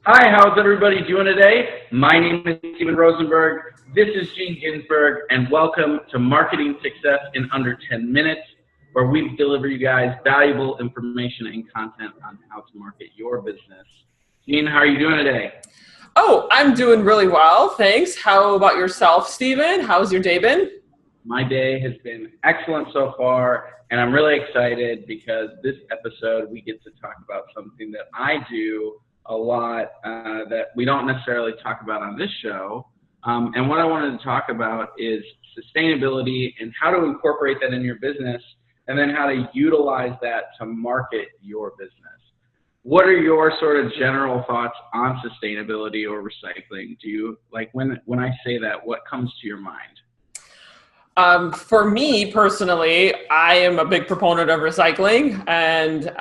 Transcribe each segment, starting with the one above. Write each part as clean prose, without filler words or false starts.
Hi, how's everybody doing today? My name is Steven Rosenberg. This is Gene Ginsberg, and welcome to Marketing Success in Under 10 Minutes, where we deliver you guys valuable information and content on how to market your business. Gene, how are you doing today? Oh, I'm doing really well, thanks. How about yourself, Steven? How's your day been? My day has been excellent so far, and I'm really excited because this episode we get to talk about something that I do a lot that we don't necessarily talk about on this show. And what I wanted to talk about is sustainability and how to incorporate that in your business, and then how to utilize that to market your business. What are your sort of general thoughts on sustainability or recycling? Do you, like, when I say that, what comes to your mind? For me personally, I am a big proponent of recycling, and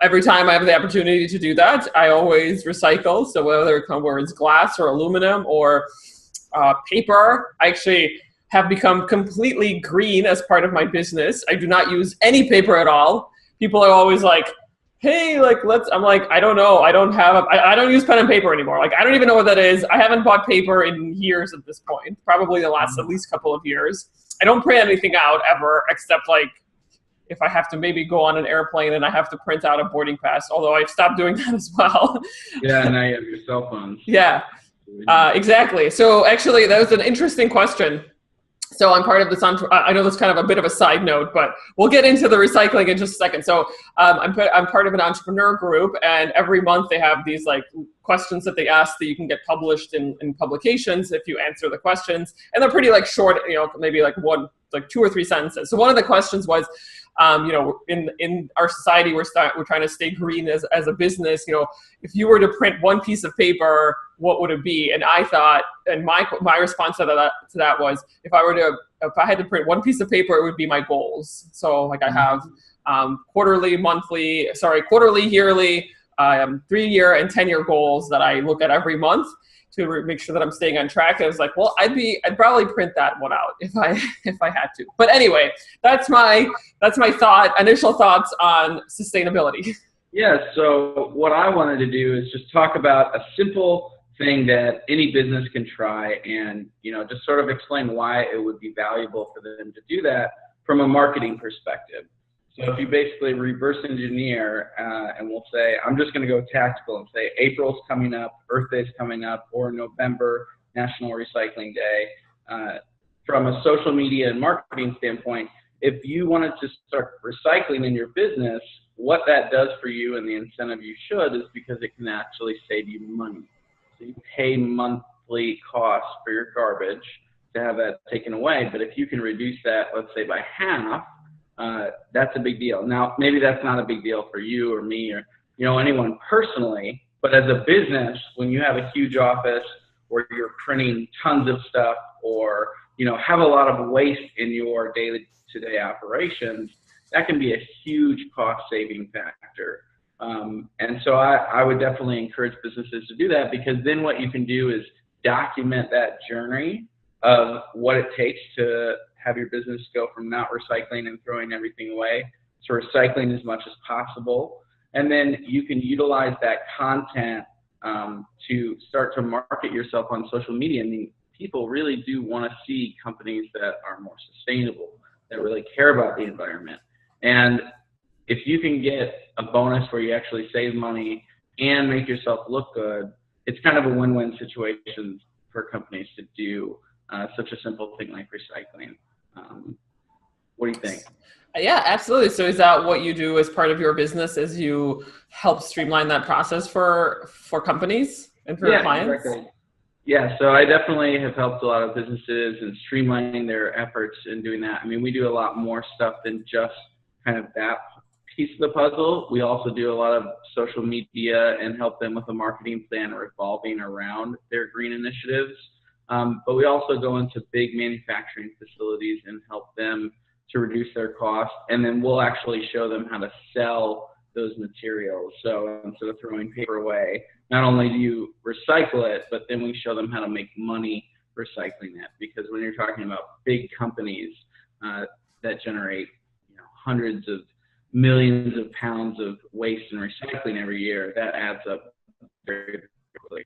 every time I have the opportunity to do that, I always recycle. So whether it's glass or aluminum or paper, I actually have become completely green as part of my business. I do not use any paper at all. People are always like, hey, I'm like, I don't know. I don't use pen and paper anymore. Like, I don't even know what that is. I haven't bought paper in years at this point, probably the last at least couple of years. I don't print anything out ever, except like if I have to maybe go on an airplane and I have to print out a boarding pass, although I've stopped doing that as well. Yeah, now you have your cell phones. Yeah, exactly. So actually, that was an interesting question. So I'm part of this, I know that's kind of a bit of a side note, but we'll get into the recycling in just a second. So I'm part of an entrepreneur group, and every month they have these like questions that they ask that you can get published in publications if you answer the questions. And they're pretty like short, maybe like 2 or 3 sentences. So one of the questions was, in our society, we're trying to stay green as a business. If you were to print one piece of paper, what would it be? And I thought, and my response to that was, if I had to print one piece of paper, it would be my goals. So like I have quarterly, yearly, 3-year and 10-year goals that I look at every month to make sure that I'm staying on track. I was like, well, I'd probably print that one out if I had to. But anyway, that's my initial thoughts on sustainability. Yeah, so what I wanted to do is just talk about a simple thing that any business can try, and just sort of explain why it would be valuable for them to do that from a marketing perspective. So if you basically reverse engineer, and we'll say, I'm just going to go tactical and say April's coming up, Earth Day's coming up, or November, National Recycling Day. From a social media and marketing standpoint, if you wanted to start recycling in your business, what that does for you, and the incentive you should, is because it can actually save you money. So you pay monthly costs for your garbage to have that taken away, but if you can reduce that, let's say by half, that's a big deal. Now, maybe that's not a big deal for you or me or anyone personally, but as a business, when you have a huge office where you're printing tons of stuff, or have a lot of waste in your day-to-day operations, that can be a huge cost-saving factor. And so I would definitely encourage businesses to do that, because then what you can do is document that journey of what it takes to have your business go from not recycling and throwing everything away to recycling as much as possible. And then you can utilize that content to start to market yourself on social media. I mean, people really do want to see companies that are more sustainable, that really care about the environment. And if you can get a bonus where you actually save money and make yourself look good, it's kind of a win-win situation for companies to do such a simple thing like recycling. What do you think? Yeah, absolutely. So is that what you do as part of your business, as you help streamline that process for companies and for your clients? Exactly. Yeah, so I definitely have helped a lot of businesses in streamlining their efforts in doing that. I mean, we do a lot more stuff than just kind of that piece of the puzzle. We also do a lot of social media and help them with a marketing plan revolving around their green initiatives. But we also go into big manufacturing facilities and help them to reduce their costs, and then we'll actually show them how to sell those materials. So instead of throwing paper away, not only do you recycle it, but then we show them how to make money recycling it. Because when you're talking about big companies that generate hundreds of millions of pounds of waste and recycling every year, that adds up very quickly.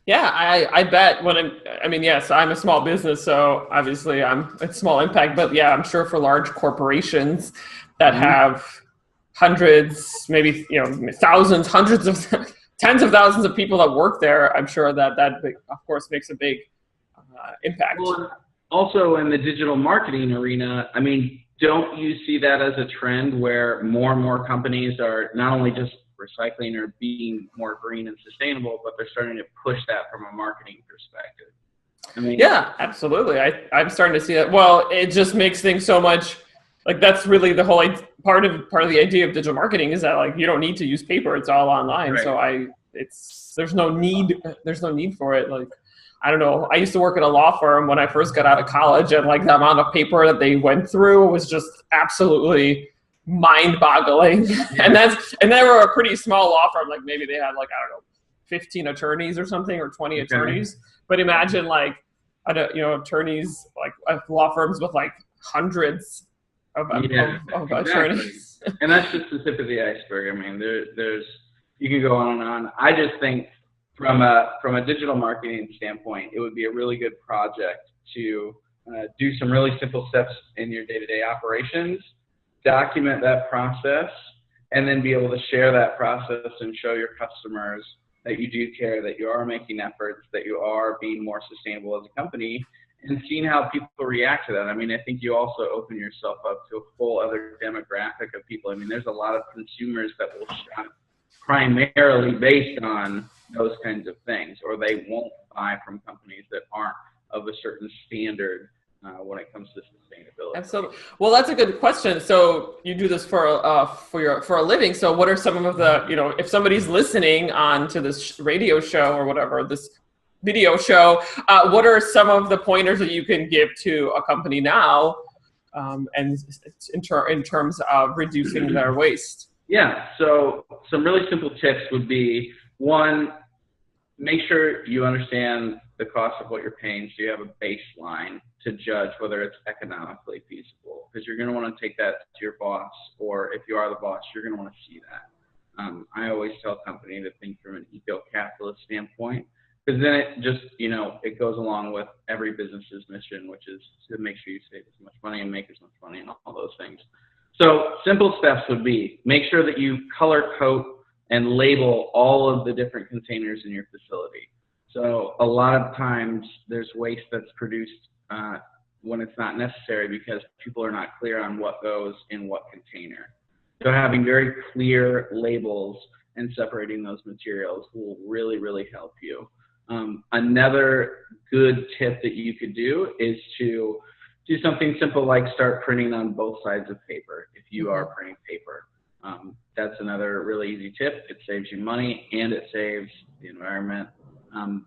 Yeah, I bet I mean, yes, I'm a small business, so obviously it's small impact, but yeah, I'm sure for large corporations that have hundreds, maybe, thousands, hundreds of, tens of thousands of people that work there, I'm sure that of course, makes a big impact. Well, also in the digital marketing arena, I mean, don't you see that as a trend where more and more companies are not only just recycling or being more green and sustainable, but they're starting to push that from a marketing perspective? I mean, yeah, absolutely. I'm starting to see that. Well, it just makes things so much, like, that's really the whole part of the idea of digital marketing, is that, like, you don't need to use paper; it's all online. right. So there's no need for it. Like, I don't know. I used to work at a law firm when I first got out of college, and like the amount of paper that they went through was just absolutely mind-boggling. And they were a pretty small law firm. Like, maybe they had, like, I don't know, 15 attorneys or something, or 20 attorneys. But imagine, like, attorneys, like, law firms with like hundreds of attorneys. And that's just the tip of the iceberg. I mean, there's you can go on and on. I just think from a digital marketing standpoint, it would be a really good project to do some really simple steps in your day-to-day operations, document that process, and then be able to share that process and show your customers that you do care, that you are making efforts, that you are being more sustainable as a company, and seeing how people react to that. I mean, I think you also open yourself up to a whole other demographic of people. I mean, there's a lot of consumers that will shop primarily based on those kinds of things, or they won't buy from companies that aren't of a certain standard when it comes to sustainability. Absolutely. Well, that's a good question. So you do this for a living. So what are some of the, if somebody's listening on to this radio show or whatever, this video show, what are some of the pointers that you can give to a company now, and in terms of reducing their waste? Yeah. So some really simple tips would be, one, make sure you understand the cost of what you're paying, so you have a baseline to judge whether it's economically feasible, because you're going to want to take that to your boss, or if you are the boss, you're going to want to see that. I always tell companies to think from an eco-capitalist standpoint, because then it just, it goes along with every business's mission, which is to make sure you save as much money and make as much money and all those things. So simple steps would be, make sure that you color code and label all of the different containers in your facility. So a lot of times there's waste that's produced when it's not necessary because people are not clear on what goes in what container. So having very clear labels and separating those materials will really, really help you. Another good tip that you could do is to do something simple like start printing on both sides of paper if you are printing paper. That's another really easy tip. It saves you money and it saves the environment.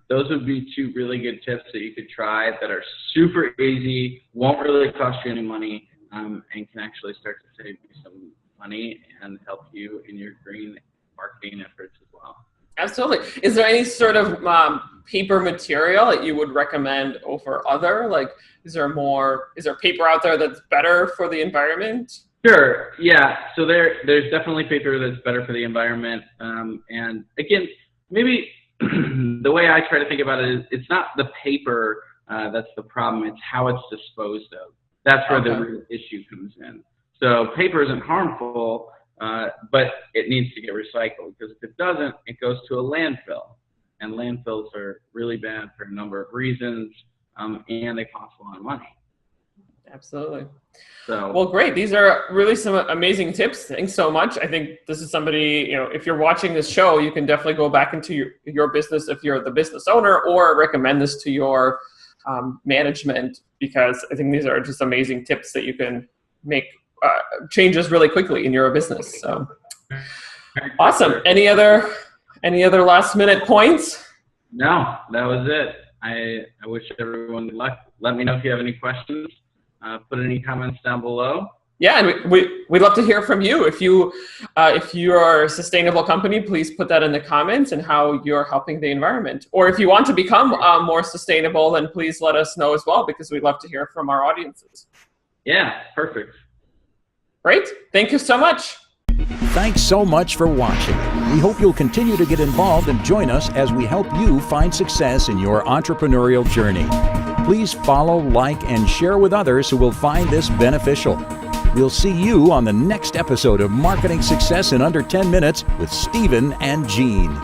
Those would be two really good tips that you could try that are super easy, won't really cost you any money, and can actually start to save you some money and help you in your green marketing efforts as well. Absolutely. Is there any sort of paper material that you would recommend over other? Like, is there paper out there that's better for the environment? Sure. Yeah. So there's definitely paper that's better for the environment. And again, maybe the way I try to think about it is it's not the paper that's the problem. It's how it's disposed of. That's where the real issue comes in. So paper isn't harmful, but it needs to get recycled, because if it doesn't, it goes to a landfill. And landfills are really bad for a number of reasons, and they cost a lot of money. Absolutely. So, well, great. These are really some amazing tips. Thanks so much. I think this is somebody, if you're watching this show, you can definitely go back into your business if you're the business owner, or recommend this to your management, because I think these are just amazing tips that you can make changes really quickly in your business. So awesome. Any other last minute points? No, that was it. I wish everyone good luck. Let me know if you have any questions. Put any comments down below. Yeah, and we'd love to hear from you. If you are a sustainable company, please put that in the comments and how you're helping the environment. Or if you want to become more sustainable, then please let us know as well, because we'd love to hear from our audiences. Yeah, perfect. Great. Thank you so much. Thanks so much for watching. We hope you'll continue to get involved and join us as we help you find success in your entrepreneurial journey. Please follow, like, and share with others who will find this beneficial. We'll see you on the next episode of Marketing Success in Under 10 Minutes with Stephen and Jean.